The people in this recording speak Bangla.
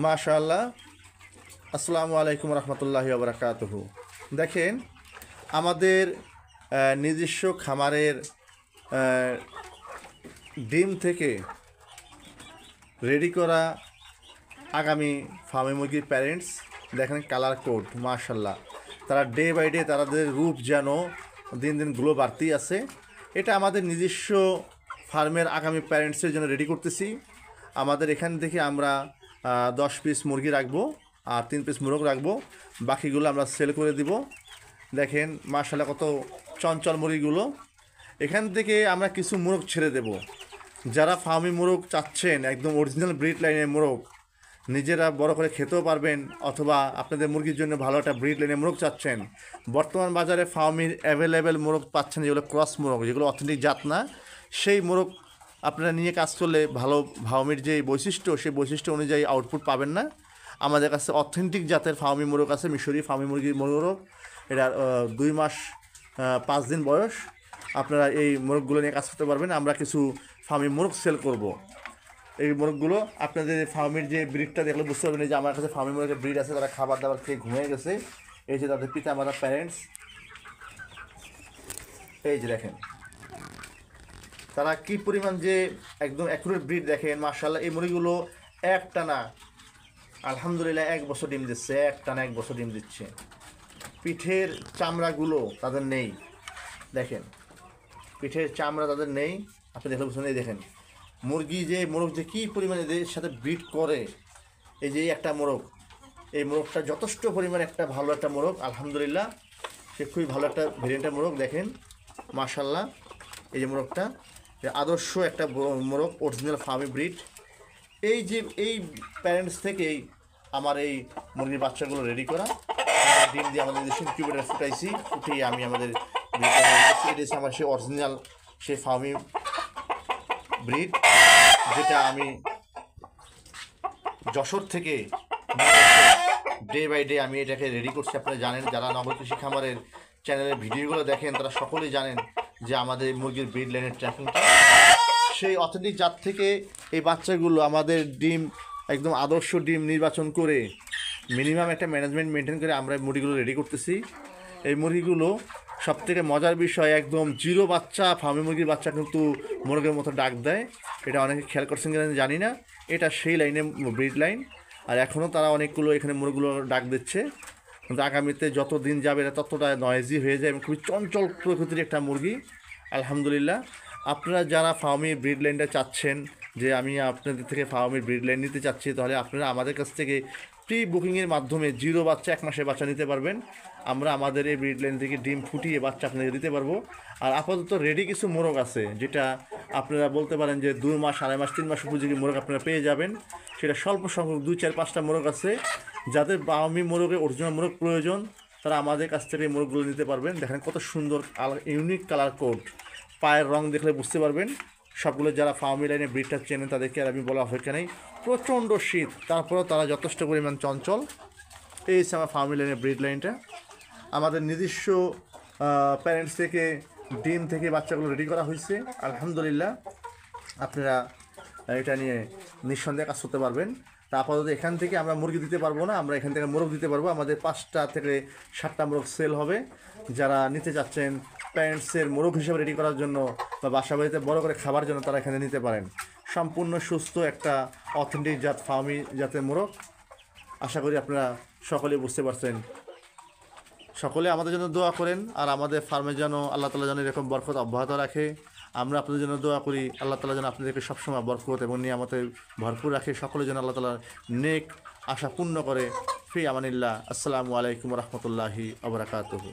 মাশাআল্লাহ। আসসালামু আলাইকুম রহমতুল্লাহি ওয়া বারাকাতুহু। দেখেন, আমাদের নিজস্ব খামারের আহ, ডিম থেকে রেডি করা আগামী ফার্মি মুরগির প্যারেন্টস দেখেন কালার কোড মাশাআল্লাহ। তারা ডে বাই ডে তাদের রূপ যেন দিন দিন গ্লো বাড়তেই আছে। এটা আমাদের নিজস্ব ফার্মের আগামী প্যারেন্টসের জন্য রেডি করতেছি। আমাদের এখান থেকে আমরা 10 পিস মুরগি রাখবো আর 3 পিস মোরগ রাখবো, বাকিগুলো আমরা সেল করে দিব। দেখেন মাশাআল্লাহ কত চঞ্চল মুরগিগুলো। এখান থেকে আমরা কিছু মোরগ ছেড়ে দেব। যারা ফার্মি মোরগ চাচ্ছেন, একদম অরিজিনাল ব্রিড লাইনের মোরগ, নিজেরা বড় করে খেতেও পারবেন, অথবা আপনাদের মুরগির জন্য ভালো একটা ব্রিড লাইনের মোরগ চাচ্ছেন, বর্তমান বাজারে ফার্মির অ্যাভেলেবেল মোরগ পাচ্ছেন যেগুলো ক্রস মোরগ, যেগুলো অথেন্টিক জাত না, সেই মোরগ আপনারা নিয়ে কাজ করলে ভালো ফার্মির যে বৈশিষ্ট্য, সেই বৈশিষ্ট্য অনুযায়ী আউটপুট পাবেন না। আমাদের কাছে অথেন্টিক জাতের ফার্মি মোরগ আছে, মিশরি ফার্মি মুরগির মোরগ। এটা 2 মাস 5 দিন বয়স। আপনারা এই মোরগগুলো নিয়ে কাজ করতে পারবেন। আমরা কিছু ফার্মি মোরগ সেল করব। এই মোরগগুলো আপনাদের ফার্মের যে ব্রিডটা দেখলে বুঝতে পারবেন যে আমার কাছে ফার্মি মোরগের ব্রিড আছে, তারা খাবার দাবার খেয়ে ঘুমিয়ে গেছে। এই যে তাদের পিতা মাতা প্যারেন্টস, এই যে দেখেন তারা কি পরিমাণ যে একদম অ্যাকুরেট ব্রিড দেখেন মাশাআল্লাহ। এই মুরগিগুলো একটানা আলহামদুলিল্লাহ 1 বছর ডিম দিচ্ছে, একটানা 1 বছর ডিম দিচ্ছে। পিঠের চামড়াগুলো তাদের নেই, দেখেন পিঠের চামড়া তাদের নেই। আপনি দেখলে বুঝুন, এই দেখেন মুরগি যে মোরগ যে কী পরিমাণে এদের সাথে ব্রিড করে। এই যে একটা মোরগ, এই মোরগটা যথেষ্ট পরিমাণে একটা ভালো একটা মোরগ আলহামদুলিল্লাহ, সে খুবই ভালো একটা ভেরিয়েন্টের মোরগ। দেখেন মাশাআল্লাহ, এই যে মোরগটা আদর্শ একটা মোরগ, অরিজিনাল ফার্মি ব্রিড। এই যে এই প্যারেন্টস থেকেই আমার এই মুরগির বাচ্চাগুলো রেডি করা। ডিম দিয়ে আমাদের দেশে ইনকিউবেটরে ফুটাইছি, ফুটিয়ে আমি আমাদের এটা আমার সে অরিজিনাল সে ফার্মি ব্রিড, যেটা আমি যশোর থেকে ডে বাই ডে আমি এটাকে রেডি করছি। আপনারা জানেন, যারা নগর কৃষি খামারের চ্যানেলের ভিডিওগুলো দেখেন তারা সকলেই জানেন যে আমাদের মুরগির ব্রিড লাইনের ট্র্যাকিংটা সেই অথেন্টিক জাত থেকে এই বাচ্চাগুলো আমাদের ডিম একদম আদর্শ ডিম নির্বাচন করে মিনিমাম একটা ম্যানেজমেন্ট মেনটেন করে আমরা মুরগিগুলো রেডি করতেছি। এই মুরগিগুলো সবথেকে মজার বিষয়, একদম জিরো বাচ্চা ফার্মি মুরগির বাচ্চা কিন্তু মোরগের মতো ডাক দেয়। এটা অনেকে খেয়াল করছেন কিনা জানি না, এটা সেই লাইনে ব্রিড লাইন। আর এখনও তারা অনেকগুলো এখানে মুরগিগুলো ডাক দিচ্ছে, কিন্তু আগামীতে যত দিন যাবে এটা ততটা নয়েজি হয়ে যায় এবং খুবই চঞ্চল প্রকৃতির একটা মুরগি আলহামদুলিল্লাহ। আপনারা যারা ফার্মির ব্রিড লাইনটা চাচ্ছেন, যে আমি আপনাদের থেকে ফার্মির ব্রিড লাইন নিতে চাচ্ছি, তাহলে আপনারা আমাদের কাছ থেকে প্রি বুকিংয়ের মাধ্যমে জিরো বাচ্চা 1 মাসের বাচ্চা নিতে পারবেন। আমরা আমাদের এই ব্রিড লাইন থেকে ডিম ফুটিয়ে বাচ্চা আপনাদের দিতে পারবো। আর আপাতত রেডি কিছু মোরগ আছে, যেটা আপনারা বলতে পারেন যে 2 মাস 2.5 মাস 3 মাস উপযোগী মোরগ আপনারা পেয়ে যাবেন। সেটা স্বল্প সংখ্যক 2 4 5টা মোরগ আছে। যাদের ফার্মি মোরগে অরিজিনাল মোরগ প্রয়োজন, তারা আমাদের কাছ থেকে এই মোরগগুলো নিতে পারবেন। দেখেন কত সুন্দর ইউনিক কালার কোড, পায়ের রং দেখলে বুঝতে পারবেন। সবগুলো যারা ফার্মি লাইনে ব্রিডটা চেনেন তাদেরকে আর আমি বলা অপেক্ষা নেই। প্রচণ্ড শীত, তারপরেও তারা যথেষ্ট পরিমাণ চঞ্চল। এই হচ্ছে আমার ফার্মি লাইনের ব্রিড লাইনটা। আমাদের নিজস্ব প্যারেন্টস থেকে ডিম থেকে বাচ্চাগুলো রেডি করা হয়েছে আলহামদুলিল্লাহ। আপনারা এটা নিয়ে নিঃসন্দেহে কাজ করতে পারবেন। তা আপাতত এখান থেকে আমরা মুরগি দিতে পারবো না, আমরা এখান থেকে মোরগ দিতে পারবো। আমাদের 5টা থেকে 7টা মোরগ সেল হবে। যারা নিতে চাচ্ছেন প্যারেন্টসের মোরগ হিসেবে রেডি করার জন্য বা বাসা বাড়িতে বড়ো করে খাবার জন্য, তারা এখানে নিতে পারেন। সম্পূর্ণ সুস্থ একটা অথেন্টিক জাত ফার্মি জাতের মোরগ। আশা করি আপনারা সকলেই বুঝতে পারছেন। সকলে আমাদের জন্য দোয়া করেন, আর আমাদের ফার্মে যেন আল্লাহ তাআলা যেন এরকম বরকত অব্যাহত রাখে। আমরা আপনাদের জন্য দোয়া করি, আল্লাহ তাআলা যেন আপনাদেরকে সবসময় বরকত এবং নিয়ামতে ভরপুর রাখে। সকলের জন্য আল্লাহ তাআলা নেক আশা পূর্ণ করে। ফি আমানিল্লাহ। আসসালামু আলাইকুম রহমতুল্লাহি ওয়া বারাকাতুহু।